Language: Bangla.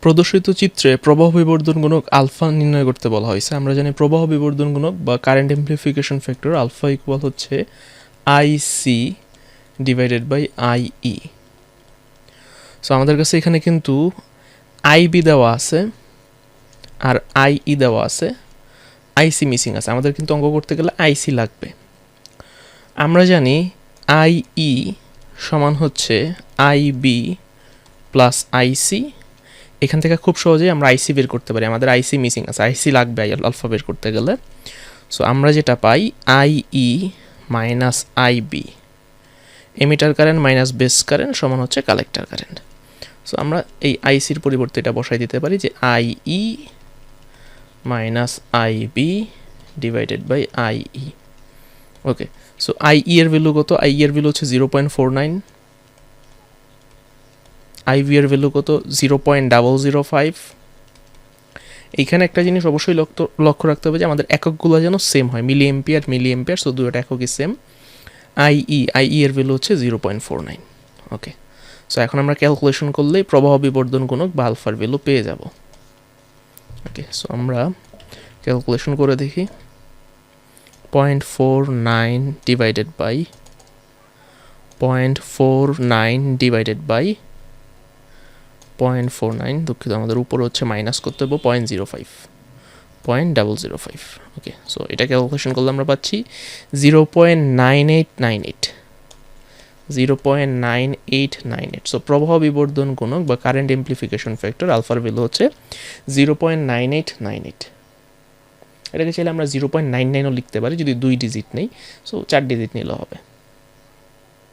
প্রদর্শিত চিত্রে প্রবাহ বিবর্ধন গুণক আলফা নির্ণয় করতে বলা হয়েছে। আমরা জানি প্রবাহ বিবর্ধন গুণক বা current amplification factor alpha equal হচ্ছে IC divided by IE. So আমাদের কাছে এখানে কিন্তু আইবি দেওয়া আছে আর আইই দেওয়া আছে, আইসি মিসিং আছে। আমাদের কিন্তু অঙ্ক করতে গেলে আইসি লাগবে। আমরা জানি আইই সমান হচ্ছে আইবি প্লাস আইসি। এখান থেকে খুব সহজেই আমরা আইসি বের করতে পারি। আমাদের আইসি মিসিং আছে, আইসি লাগবে আলফা বের করতে গেলে। সো আমরা যেটা পাই IE minus IB, emitter current minus base current সমান হচ্ছে কালেক্টর কারেন্ট। সো আমরা এই আইসির পরিবর্তে এটা বসাই দিতে পারি যে IE minus IB divided by IE. Okay, so IE এর ভ্যালু কত? আইই এর ভ্যালু হচ্ছে 0.49, আইভি এর ভ্যালু কত? 0.005। এইখানে একটা জিনিস অবশ্যই লক্ষ্য রাখতে হবে যে আমাদের এককগুলো যেন সেম হয়, মিলি এম্পিয়ার, সো দুটো এককই সেম। আইই এর ভ্যালু হচ্ছে 0.49। ওকে, সো এখন আমরা ক্যালকুলেশন করলেই প্রবাহ বিবর্ধন গুণক বা আলফার ভ্যালু পেয়ে যাব। ওকে, সো আমরা ক্যালকুলেশন করে দেখি। 0.49 ডিভাইডেড বাই 0.49 দুঃখিত, আমাদের উপরে হচ্ছে মাইনাস করতে হবে 0.05। ওকে, সো এটা ক্যালকুলেশন করলে আমরা পাচ্ছি 0.9898। সো প্রবাহ বিবর্ধন গুণক বা কারেন্ট এমপ্লিফিকেশন ফ্যাক্টর আলফার ভ্যালু হচ্ছে 0.9898। এটাকে চাইলে আমরা 0.99ও লিখতে পারি যদি 2 ডিজিট নেই, সো 4 ডিজিট নিলেও হবে।